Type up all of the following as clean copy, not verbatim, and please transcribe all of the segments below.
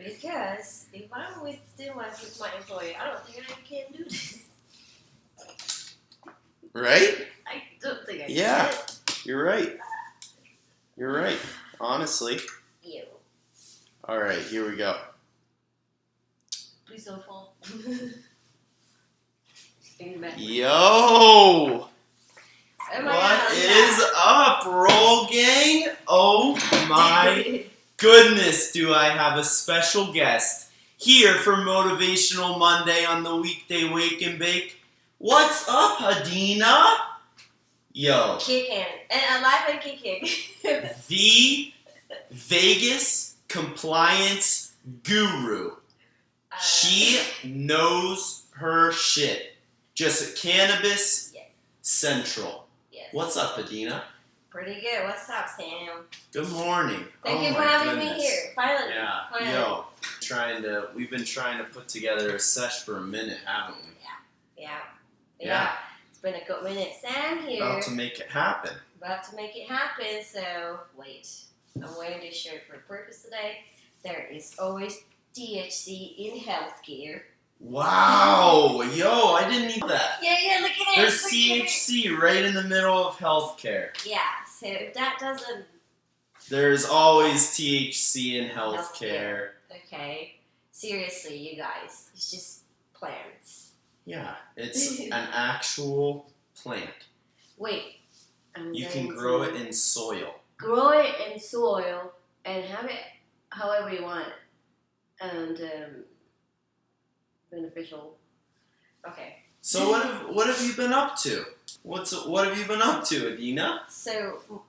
Because if I'm still with my employer, I don't think I can do this. Right? I don't think I Yeah. can. You're right. You're right. Honestly. Ew. All right, here we go. Please don't fall. Back. Yo! What is up, Roll Gang? Oh my goodness, do I have a special guest here for Motivational Monday on the Weekday Wake and Bake. What's up, Adina? Yo. Kicking. And alive and kicking. The Vegas compliance guru. She knows her shit. Just cannabis central. Yes. What's up, Adina? Pretty good. What's up, Sam? Good morning. Thank you for having me here. Finally. Yeah. Finally. Yo, we've been trying to put together a sesh for a minute, haven't we? Yeah. It's been a good minute. Sam here. About to make it happen. So, wait. I'm wearing this shirt for a purpose today. There is always THC in healthcare. Wow. Yo, I didn't know that. Yeah, look at it. There's THC right in the middle of healthcare. Yeah, so if that doesn't... There's always THC in healthcare. Okay. Seriously, you guys. It's just plants. Yeah, it's an actual plant. Wait. You can grow it in soil. Grow it in soil and have it however you want. And beneficial. Okay. So what have you been up to? What have you been up to, Adina? So, 4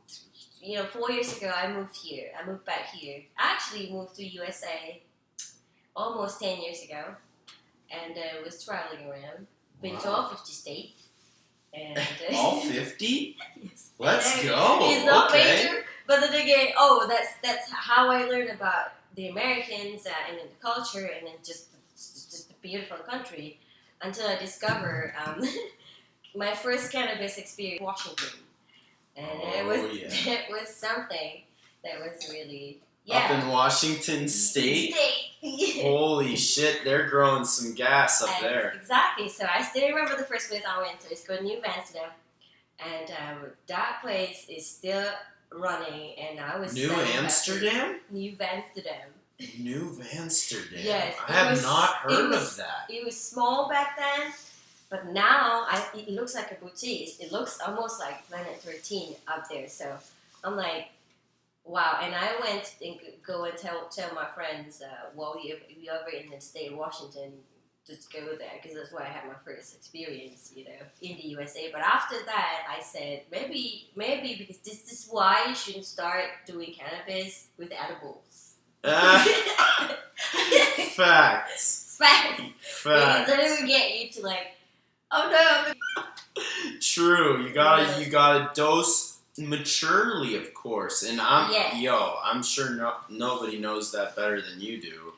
years ago I moved here. I moved back here. I actually moved to USA almost 10 years ago, and was traveling around. Been to all 50 states. And all 50? Yes. Let's go. It's not major, but then again, that's how I learned about the Americans and then the culture, and then just a beautiful country, until I discovered my first cannabis experience in Washington, and it was something that was really up in Washington State. Holy shit, they're growing some gas up there. Exactly. So I still remember the first place I went to. It's called New Amsterdam, and that place is still running, and I was New Amsterdam. New Amsterdam. New Amsterdam. Yes, I have not heard of that. It was small back then, but now it looks like a boutique. It looks almost like Planet 13 up there. So I'm like, wow. And I went and go and tell my friends, well, if you're ever in the state of Washington, just go there, because that's where I had my first experience, in the USA. But after that, I said, maybe because this is why you shouldn't start doing cannabis with edibles. Facts. Because then it would get you to like, oh no. True. You gotta dose maturely, of course. And I'm sure nobody knows that better than you do.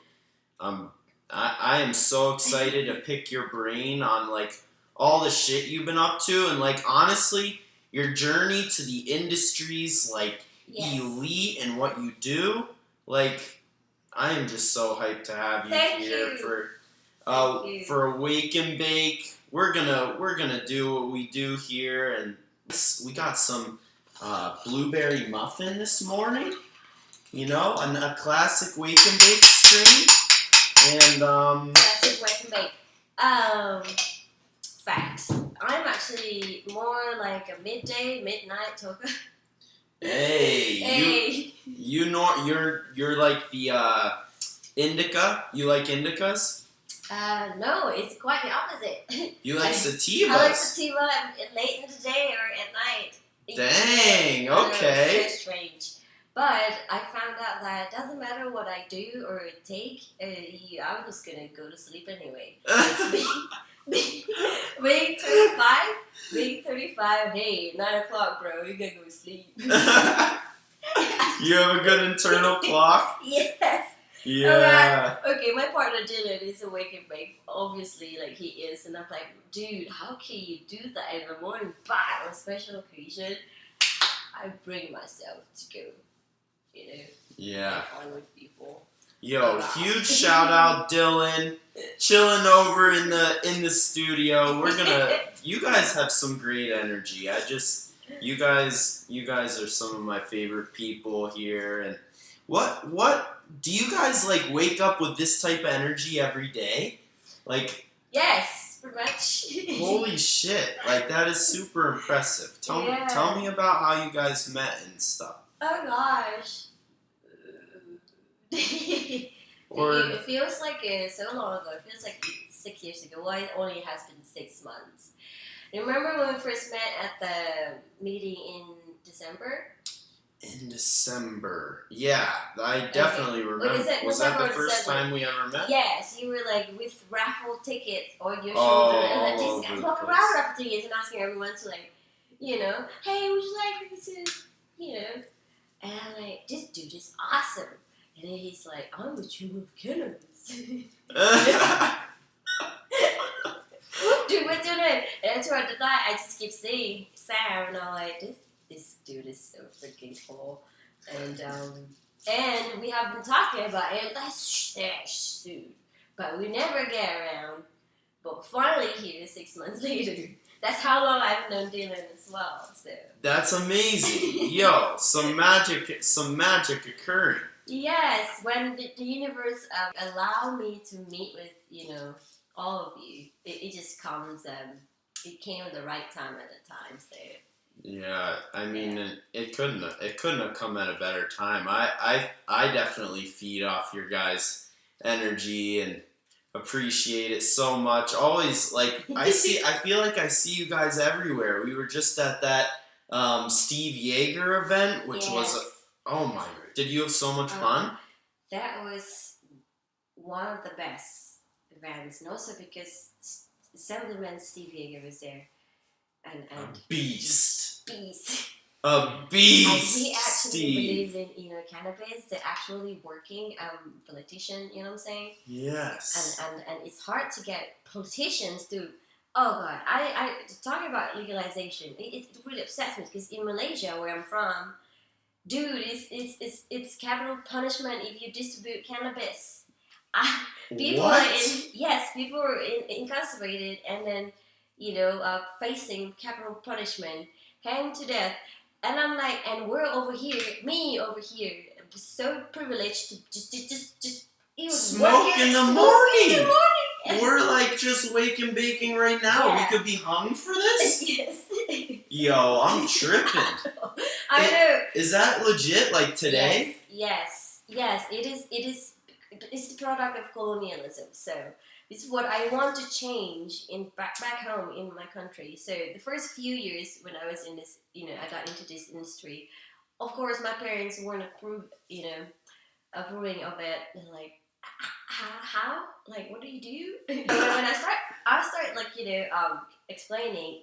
I am so excited to pick your brain on like all the shit you've been up to, and like honestly, your journey to the industry's like elite and what you do. Like, I am just so hyped to have you here for a Wake and Bake. We're gonna do what we do here, and we got some blueberry muffin this morning. A classic Wake and Bake stream, and classic Wake and Bake. Facts. I'm actually more like a midnight talker. Hey. You're like the indica. You like indicas? No, it's quite the opposite. You like sativas? I like sativa late in the day or at night. Dang, okay. It's so strange. But I found out that it doesn't matter what I do or take, I'm just gonna go to sleep anyway. Being 35, hey, 9 o'clock, bro, you gotta go to sleep. You have a good internal clock? Yes. Yeah. Okay, my partner Dylan is a Wake and Bake, obviously, like he is, and I'm like, dude, how can you do that in the morning? But on a special occasion, I bring myself to go, Yeah. have fun with people. Yo, huge shout out, Dylan. Chilling over in the studio. You guys have some great energy. You guys are some of my favorite people here. And what do you guys like wake up with this type of energy every day? Like, yes, pretty much. Holy shit! Like that is super impressive. Tell me about how you guys met and stuff. Oh gosh. It feels like so long ago. It feels like 6 years ago. Well, it only has been 6 months. Remember when we first met at the meeting in December? In December. Yeah, I definitely remember. Was that the first time we ever met? Yes, you were like with raffle tickets on your shoulder and like just walking around raffle tickets and asking everyone to like, hey, would you like to, and I'm like, this dude is awesome. And then he's like, I'm the King of Killers. Dude, what's your name? And throughout the night, I just keep saying Sam, and I'm like, this dude is so freaking cool. And we have been talking about it, let's shoot. But we never get around. But finally here, 6 months later. That's how long I've known Dylan as well. So that's amazing. Yo, some magic occurring. Yes, when the universe allowed me to meet with, all of you, it just comes, it came at the right time at the time, so. Yeah, I mean, it couldn't have come at a better time. I definitely feed off your guys' energy and appreciate it so much. Always, like, I feel like I see you guys everywhere. We were just at that Steve Yeager event, which was, oh my, did you have so much fun? That was one of the best events, and also because Assemblyman Steve Yeager was there. And a beast. A beast. And he actually Steve. believes in cannabis. They're actually working politician. You know what I'm saying? Yes. And it's hard to get politicians to. Oh God, I talking about legalization. It really upsets me because in Malaysia, where I'm from, dude, it's capital punishment if you distribute cannabis. People are incarcerated and then. Facing capital punishment, hanged to death. And I'm like, and we're over here, so privileged to just even smoke in the morning. We're like just waking, baking right now. Yeah. We could be hung for this? Yes. Yo, I'm tripping. I know. Is that legit, like today? Yes, it is. It's the product of colonialism, so it's what I want to change back home in my country. So the first few years when I was in this, I got into this industry, of course my parents weren't approving of it. They're like, how? Like, what do you do? And when I start explaining,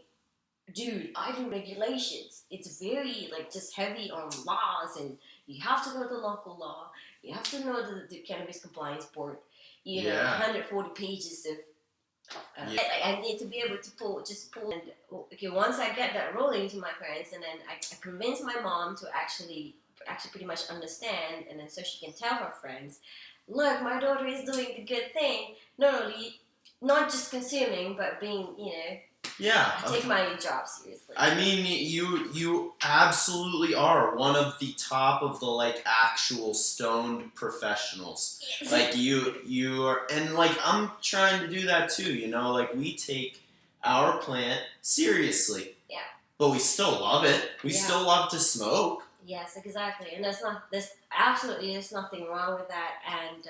dude, I do regulations. It's very just heavy on laws, and you have to know the local law. You have to know the Cannabis Compliance Board. 140 pages of. I need to be able to pull. And okay, once I get that rolling to my parents, and then I convince my mom to actually pretty much understand, and then so she can tell her friends, look, my daughter is doing the good thing. Not just consuming, but being, I take my job seriously. I mean, you absolutely are one of the top of the actual stoned professionals. Yes. Like you are, and I'm trying to do that too. We take our plant seriously. Yeah. But we still love it. We still love to smoke. Yes, exactly, and there's nothing wrong with that, and.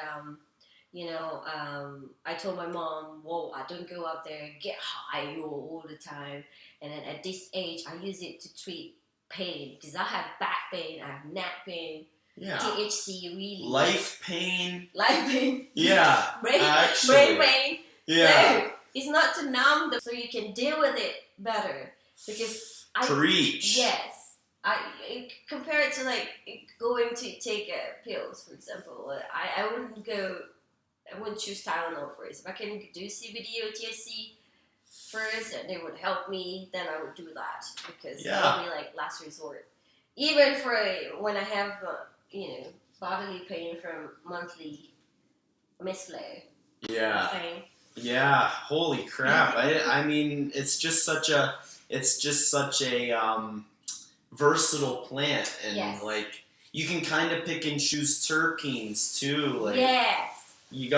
I told my mom, whoa, I don't go out there and get high all the time. And then at this age, I use it to treat pain. Because I have back pain, I have neck pain, THC, really. Life pain. Yeah. brain pain. Yeah. So, it's not to numb so you can deal with it better. Because Preach. Yes. I compare it to going to take pills, for example. I wouldn't choose Tylenol first. If I can do CBD or THC first and it would help me, then I would do that because that would be last resort. Even for when I have bodily pain from monthly misflow. Yeah. Yeah. Holy crap! I mean, it's just such a versatile plant, and like you can kind of pick and choose terpenes too. Like, yes. You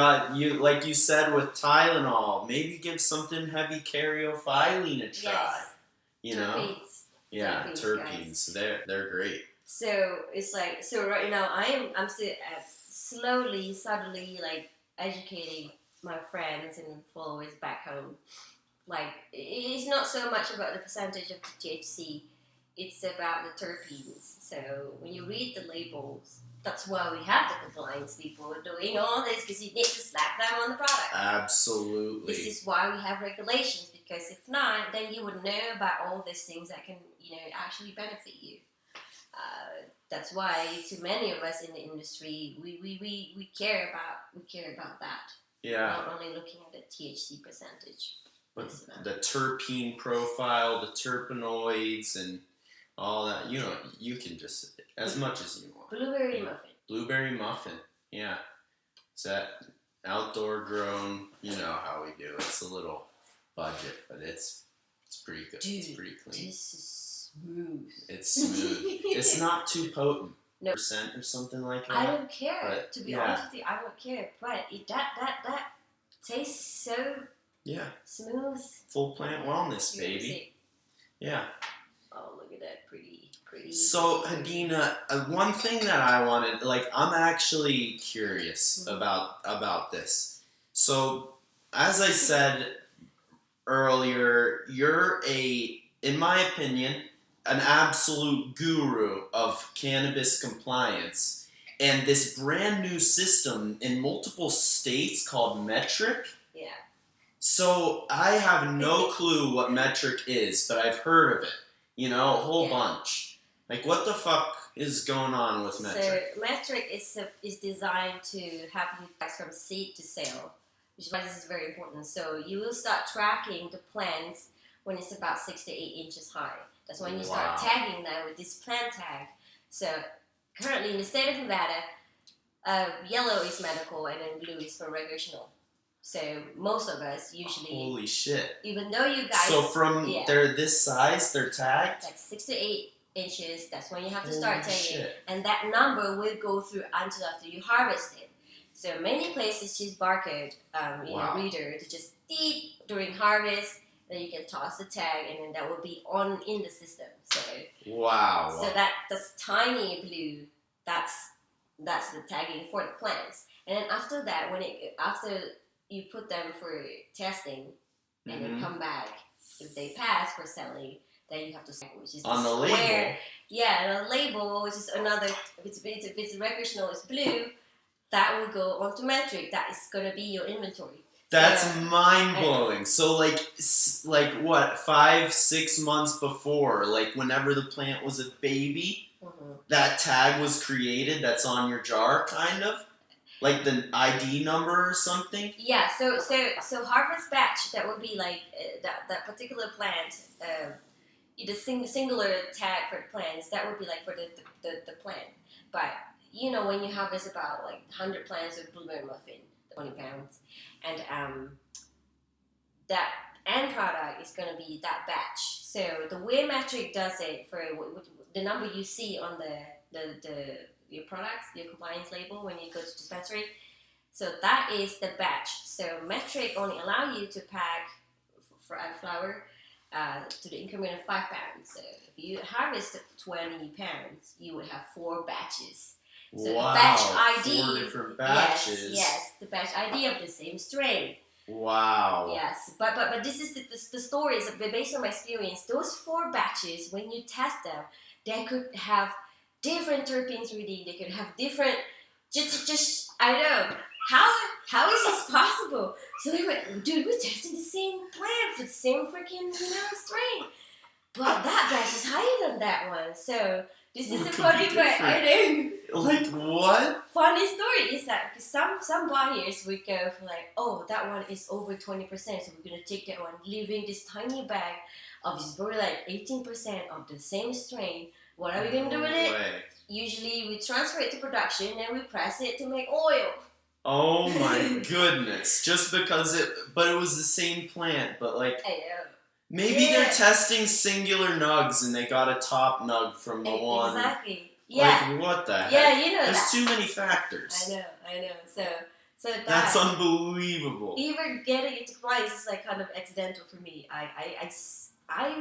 like you said with Tylenol, maybe give something heavy caryophyllene a try. Yes. You terpenes. know? Yeah, terpenes. They're great. So it's like, so right now I'm still slowly, subtly like educating my friends and followers back home. Like, it's not so much about the percentage of the THC, it's about the terpenes. So when you read the labels, that's why we have the compliance people doing all this, because you need to slap them on the product. Absolutely. This is why we have regulations, because if not, then you would know about all these things that can, actually benefit you. That's why, to many of us in the industry, we care about that. Yeah. Not only looking at the THC percentage, but the terpene profile, the terpenoids, and all that. You can just as much as you want. Blueberry muffin. Blueberry muffin. Yeah. It's that outdoor grown. You know how we do. It's a little budget, but it's pretty good. Dude, it's pretty clean. This is smooth. It's smooth. It's not too potent. No. Percent or something like that. I don't care. But, to be honest with you, I don't care. But that tastes so smooth. Full plant wellness, baby. Yeah. Oh, look at that, pretty. So, Hadina, one thing that I wanted, like, I'm actually curious about this. So, as I said earlier, you're in my opinion, an absolute guru of cannabis compliance, and this brand new system in multiple states called Metric. Yeah. So, I have no clue what Metric is, but I've heard of it. A whole bunch. Like, what the fuck is going on with Metric? So, Metric is designed to help you tax from seed to sale, which is why this is very important. So, you will start tracking the plants when it's about 6 to 8 inches high. That's when you start tagging them with this plant tag. So, currently in the state of Nevada, yellow is medical and then blue is for recreational. So most of us usually. Holy shit! Even though you guys. So from they're this size, they're tagged. Like 6 to 8 inches. That's when you have to start tagging, shit. And that number will go through until after you harvest it. So many places use barcode, reader to just beep during harvest. Then you can toss the tag, and then that will be in the system. So. Wow. So that's tiny blue. That's the tagging for the plants, and then after that, after you put them for testing, and then come back. If they pass for selling, then you have to which is on the label. Yeah, and a label, which is another. If it's recreational, it's blue. That will go onto Metric. That is going to be your inventory. That's mind blowing. So like what 5-6 months before, like whenever the plant was a baby, that tag was created. That's on your jar, kind of. Like the ID number or something? Yeah, so harvest batch, that would be like that particular plant, the singular tag for the plants, that would be like for the plant. But, when you harvest about like 100 plants of blueberry muffin, 20 pounds, and that end product is going to be that batch. So the way Metric does it, for the number you see on your products, your compliance label when you go to dispensary. So that is the batch. So Metric only allow you to pack flour to the increment of 5 pounds. So if you harvest 20 pounds, you would have 4 batches. So the batch ID, 4 different batches. Yes, the batch ID of the same strain. Wow. Yes, but this is the stories based on my experience. Those 4 batches, when you test them, they could have different terpenes reading. They could have different. Just I don't know how is this possible? So they went, dude, we're testing the same plant for the same freaking strain, but that batch is higher than that one. So this is the funny part. I know. Like what? Funny story is that some buyers would go for like, oh, that one is over 20%, so we're gonna take that one, leaving this tiny bag of this probably like 18% of the same strain. What are we gonna do with it? Usually we transfer it to production and we press it to make oil. Oh my goodness! Just because but it was the same plant, but like. I know. Maybe they're testing singular nugs and they got a top nug from the one. Exactly. Yeah. Like, what the heck? Yeah, you know There's that. too many factors. I know. So that's unbelievable. Even getting into compliance is like kind of accidental for me. I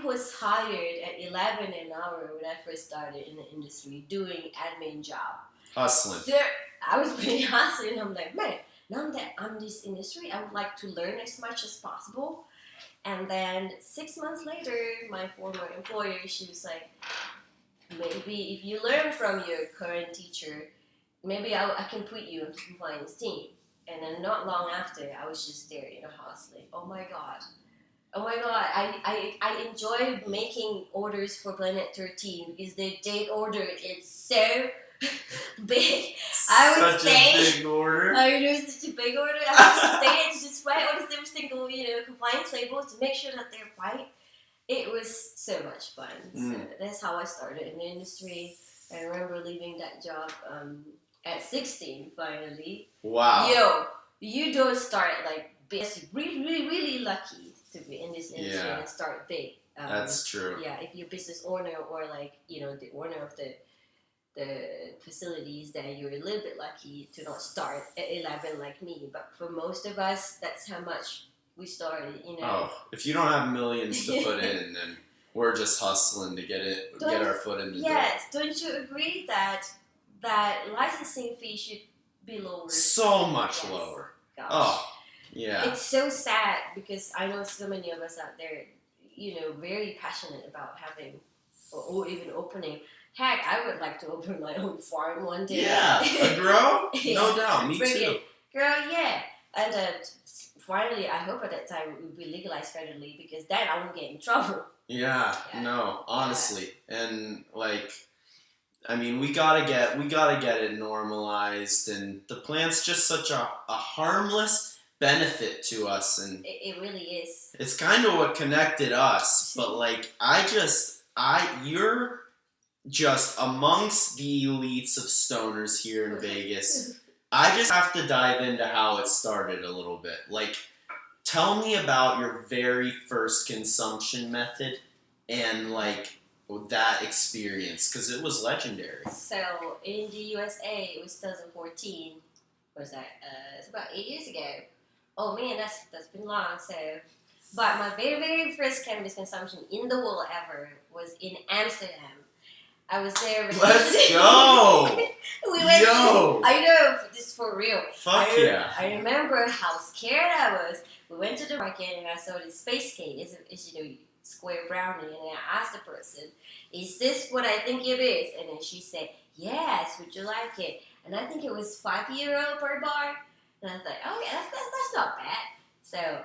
was hired at 11 an hour when I first started in the industry doing admin job. Hustling. So I was really hustling. I'm like, man, now that I'm in this industry, I would like to learn as much as possible. And then 6 months later, my former employer, she was like, maybe if you learn from your current teacher, maybe I can put you on the compliance team. And then not long after, I was just there, hustling. Oh my god. I enjoy making orders for Planet 13 because the date order is so big. I would such a big order. I know, such a big order. I would stay to just write all the every single, compliance labels to make sure that they're right. It was so much fun. So that's how I started in the industry. I remember leaving that job at 16 finally. Wow. Yo, you don't start like big. Really, really, really lucky to be in this industry and start big. That's true. Yeah, if you're a business owner or like, the owner of the facilities, then you're a little bit lucky to not start at 11 like me. But for most of us, that's how much we started, Oh, if you don't have millions to put in, then we're just hustling to get our foot in the door. Yes, don't you agree that licensing fee should be lower? So much lower. Gosh. Oh, yeah. It's so sad because I know so many of us out there, very passionate about having or even opening. Heck, I would like to open my own farm one day. Yeah, a grow? Yeah. No doubt, me too. Girl, yeah. And finally, I hope at that time it would be legalized federally because then I won't get in trouble. Yeah. No, honestly. And like, I mean, we gotta get it normalized, and the plant's just such a harmless benefit to us, and it really is. It's kind of what connected us, but like, you're just amongst the elites of stoners here in Vegas. I just have to dive into how it started a little bit. Like, tell me about your very first consumption method and like that experience, because it was legendary. So in the USA, it was 2014. What was that? It's about 8 years ago. Oh man, that's been long. So, but my very, very first cannabis consumption in the world ever was in Amsterdam. I was there. Let's go! We went. I know, this is for real. Fuck yeah! I remember how scared I was. We went to the market and I saw this space cake. It's square brownie, and I asked the person, "Is this what I think it is?" And then she said, "Yes. Would you like it?" And I think it was €5 per bar. And I was like, "Oh yeah, that's not bad." So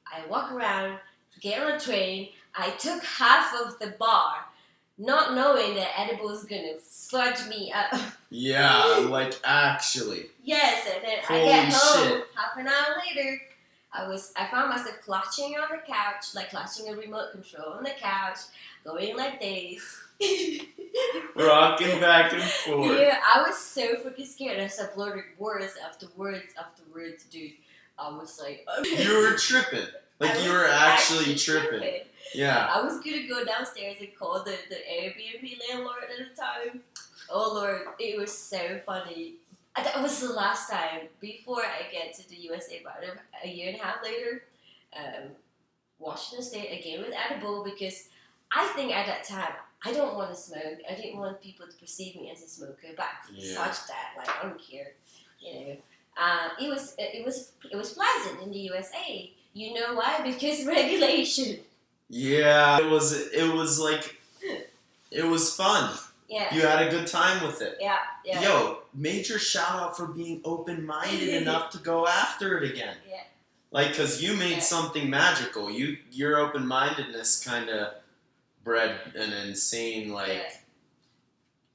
I walk around, get on a train. I took half of the bar, not knowing that edible was gonna fudge me up. Yeah, like actually. Yes, and then Holy I get home. shit. Half an hour later, I found myself clutching on the couch, like clutching a remote control on the couch, going like this. Rocking back and forth. Yeah, I was so freaking scared. I started blurting words after words, dude. I was like, you were tripping. Like you were actually tripping. Yeah. I was gonna go downstairs and call the Airbnb landlord at the time. Oh Lord, it was so funny. That was the last time before I get to the USA. About a year and a half later, Washington State again with edible, because I think at that time I don't want to smoke. I didn't want people to perceive me as a smoker, but such that, like, I don't care, It was pleasant in the USA. You know why? Because regulation. Yeah, it was fun. Yeah. You had a good time with it. Yeah. Yo, major shout out for being open-minded enough to go after it again. Yeah. Like, because you made something magical. Your open-mindedness kind of bred an insane,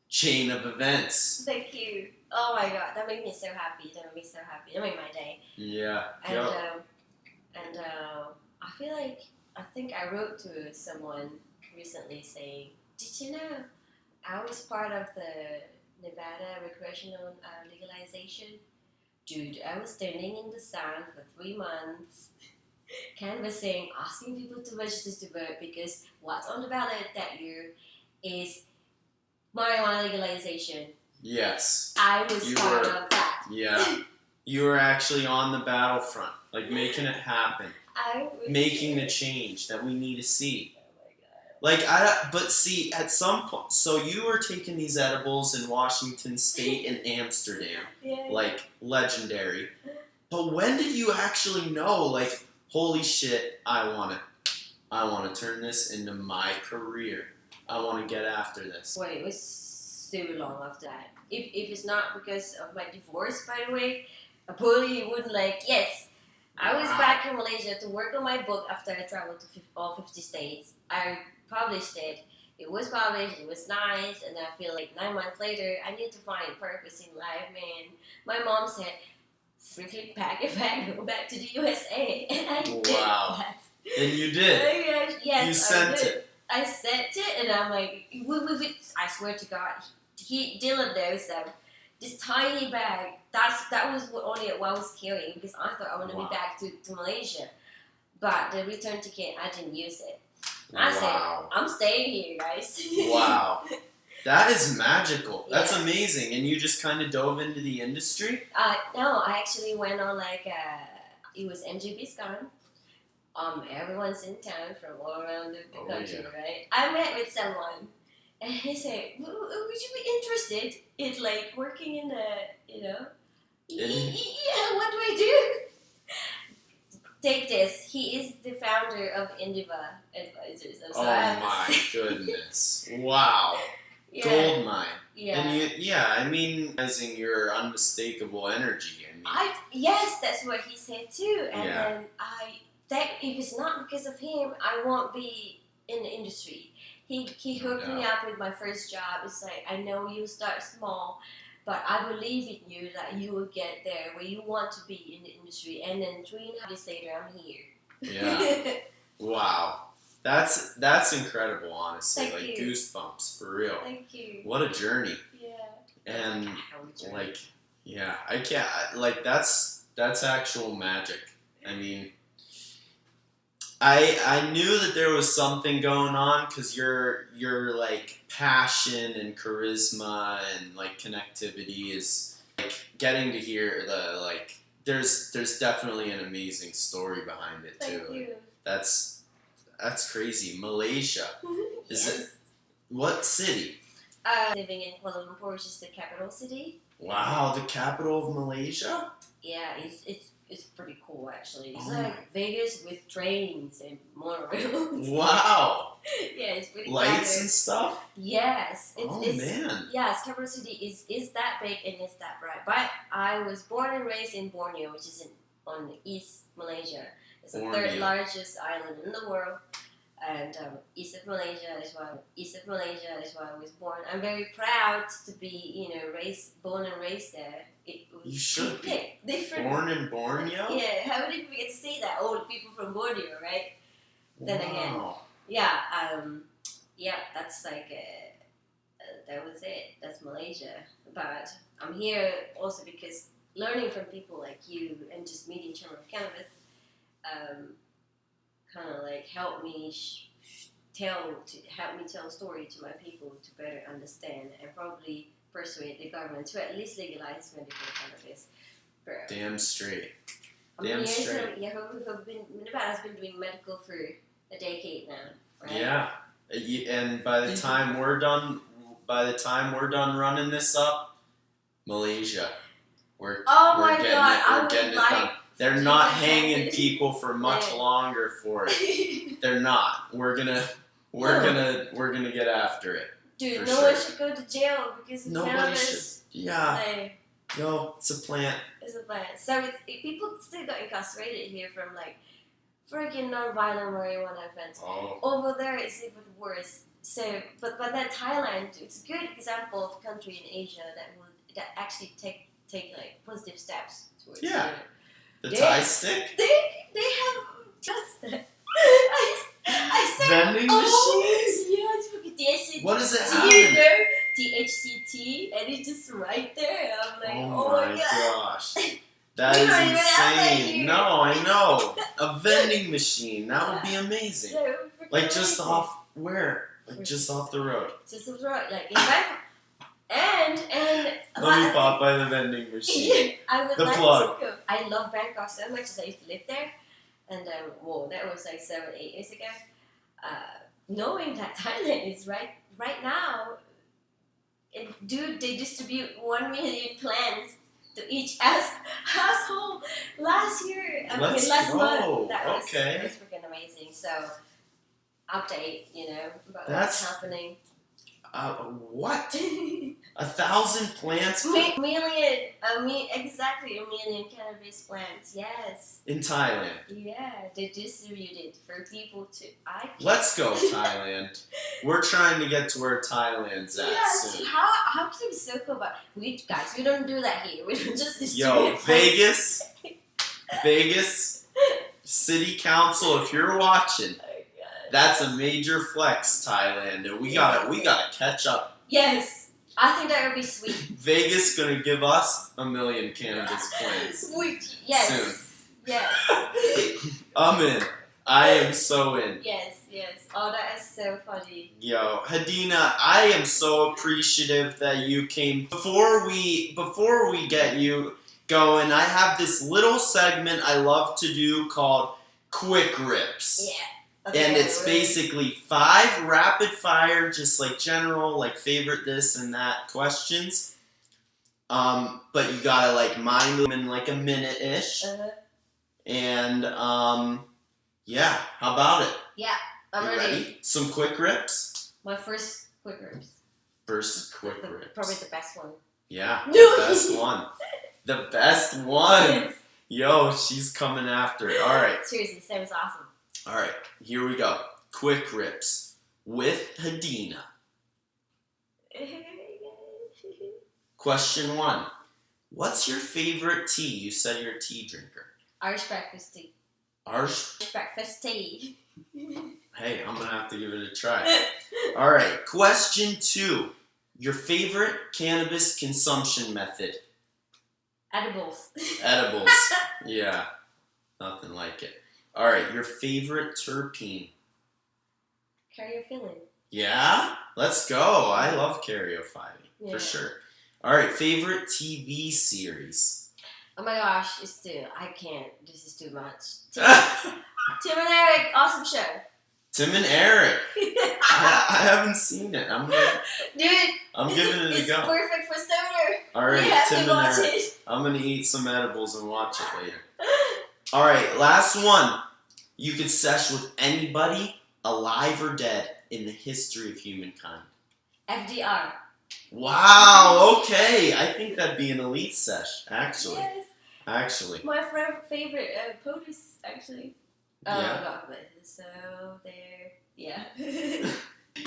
chain of events. Thank you. Oh my god, that made me so happy. That made my day. Yeah. And I feel like, I think I wrote to someone recently saying, did you know I was part of the Nevada recreational legalization Dude, I was standing in the sun for 3 months, canvassing, asking people to register to vote because what's on the ballot that year is marijuana legalization. Yes. I was part of that. Yeah. You were actually on the battlefront, like making it happen. Making the change that we need to see. But see, at some point, so you were taking these edibles in Washington State and Amsterdam, like legendary. But when did you actually know, like, holy shit, I want to turn this into my career. I want to get after this. Well, it was so long after that. If it's not because of my divorce, by the way, I probably wouldn't yes. I was back in Malaysia to work on my book after I traveled to all 50 states. I published it. It was published. It was nice. And I feel like 9 months later, I need to find purpose in life, man. My mom said, freaking pack it back, go back to the USA. And I did that. And you did? Yes, you sent it. I sent it, and I'm like, I swear to God, Dylan knows that. This tiny bag, that was only what I was carrying because I thought I want to be back to Malaysia. But the return ticket, I didn't use it. I said, I'm staying here, guys. Wow. That is magical. That's amazing. And you just kind of dove into the industry? No, I actually went on it was MGBSCon. Everyone's in town from all around the country, right? I met with someone. And he said, would you be interested in working in yeah, what do I do? Take this. He is the founder of Indiva Advisors. Oh my goodness. Wow. Goldmine. Yeah. And realizing your unmistakable energy. Yes, that's what he said too. And then if it's not because of him, I won't be in the industry. He hooked me up with my first job. It's like, I know you start small, but I believe in you that you will get there where you want to be in the industry. And then 3.5 years later, I'm here. Yeah. Wow. That's incredible, honestly. Thank you. Goosebumps, for real. Thank you. What a journey. Yeah. And I can't, that's actual magic. I knew that there was something going on because your passion and charisma and connectivity is getting to hear there's definitely an amazing story behind it too. Thank you. That's crazy. Malaysia. Is Yes. it what city? Living in Kuala Lumpur, which is the capital city. Wow, the capital of Malaysia? Yeah, it's pretty cool actually. It's like Vegas with trains and monorails. Wow. Yeah, it's pretty lights and stuff? Yes. Man. Yes, capital city is that big and it's that bright. But I was born and raised in Borneo, which is on East Malaysia. It's the third largest island in the world. And east of Malaysia is where I was born. I'm very proud to be, born and raised there. You should be. Different. Born in Borneo? Yeah, how did we get to see that? Old people from Borneo, right? Wow. Then again, that's that was it. That's Malaysia. But I'm here also because learning from people like you and just meeting Chamber of Cannabis, kind of help me tell a story to my people to better understand and probably persuade the government to at least legalize medical cannabis. Damn straight. Nevada's been doing medical for a decade now, right? Yeah, and by the time we're done running this up, Malaysia, we're getting it done. They're not hanging people for much longer for it. They're not. We're gonna get after it. Dude, no one should go to jail because nobody should. Yeah. Yo, it's a plant. It's a plant. So people still got incarcerated here from freaking non-violent marijuana offense. Oh. Over there, it's even worse. So, but then Thailand, it's a good example of a country in Asia that actually take positive steps towards. Yeah. The Thai stick? They have just that. I said, vending machines? Yeah, it's fucking DHCT. What does it have? DHCT, and it's just right there. And I'm like, oh my gosh. That We is don't even have that insane. here. No, I know. A vending machine. That would be amazing. So freaking Like just amazing. off where? Like just off the road. Just off the road, like in Bangkok. And Let me pop by the vending machine. I would The like plug. to go. I love Bangkok so much as I used to live there. And whoa, that was like 7-8 years ago. Knowing that Thailand is right now, they distribute 1 million plants to each household last year. Let's last go. month. That was freaking amazing. So update, about what's happening. What? 1,000 plants Exactly 1 million cannabis plants. Yes. in Thailand. Yeah, they distribute it for people to. Let's go, Thailand. We're trying to get to where Thailand's at Yes. soon. How can we so cool about we don't do that here. We don't just distribute. Yo, Vegas City Council, if you're watching, Oh my God. that's a major flex, Thailand, and we gotta catch up. Yes, I think that would be sweet. Vegas gonna give us 1 million cannabis plants. Sweet. Yes. Soon. Yes. I'm in. I am so in. Yes. Oh, that is so funny. Yo, Hadina, I am so appreciative that you came. Before we get you going, I have this little segment I love to do called Quick Rips. Yeah. Okay, And it's basically 5 rapid fire, just like general, like favorite this and that questions. But you gotta like mind them in like a minute-ish. And yeah, how about it? Yeah, I'm You ready. Some quick rips? My first quick rips. First quick rips. Probably the best one. Yeah, No. the best one. The best one. Yes. Yo, she's coming after it. All right. Seriously, that was awesome. All right, here we go. Quick rips with Hadina. Question 1. What's your favorite tea? You said you're a tea drinker. Irish breakfast tea. Irish? Breakfast tea. Hey, I'm going to have to give it a try. All right, question 2. Your favorite cannabis consumption method? Edibles. Edibles. Yeah, nothing like it. All right, your favorite terpene? Carriophyllin. Yeah? Let's go. I love Cariophylline, for sure. All right, favorite TV series? Oh my gosh, I can't. This is too much. Tim and Eric, awesome show. Tim and Eric. I haven't seen it. I'm giving it a go. It's perfect for stoner. All right, you have Tim to and watch Eric. it. I'm gonna eat some edibles and watch it later. All right, last one. You could sesh with anybody, alive or dead, in the history of humankind. FDR. Wow. Okay, I think that'd be an elite sesh. Actually. Yes. Actually. My favorite POTUS, actually. Oh Yeah. god, but so there. Yeah.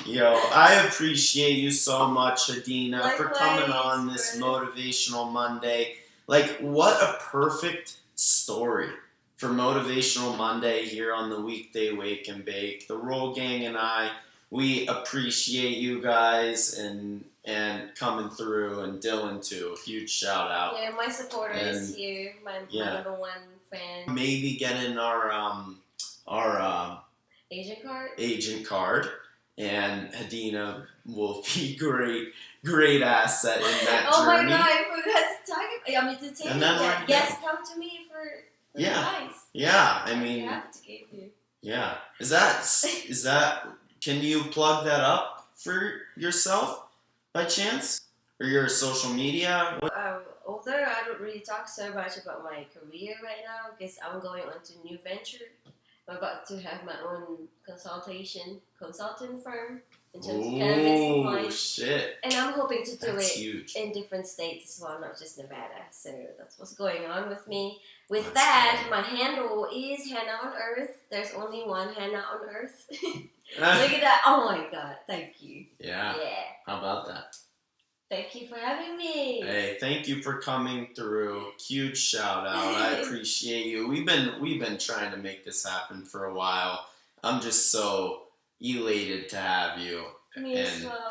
Yo, I appreciate you so much, Hadina, for coming Likewise, on this brother. Motivational Monday. Like, what a perfect story for Motivational Monday here on the Weekday Wake and Bake. The Roll Gang and I, we appreciate you guys and coming through, and Dylan too. Huge shout out. Yeah, my supporter is here. My number one fan. Maybe getting our Agent card. And Hadina will be great asset in that Oh my journey. god, I forgot to talk about. I mean, to tell And you then that. like Yes, that. come to me for Yeah. advice. Yeah, I I mean, have to give you. yeah. Is that? Can you plug that up for yourself by chance, or your social media? Although I don't really talk so much about my career right now because I'm going on to new venture. I'm about to have my own consulting firm in terms of cannabis Oh compliance. shit! And I'm hoping to do That's it huge. in different states as well, not just Nevada. So that's what's going on with me. With That's that, great. my handle is Hannah on Earth. There's only one Hannah on Earth. Look at that. Oh my god. Thank you. Yeah. Yeah. How about that? Thank you for having me. Hey, thank you for coming through. Huge shout out. I appreciate you. We've been trying to make this happen for a while. I'm just so elated to have you. Me as well.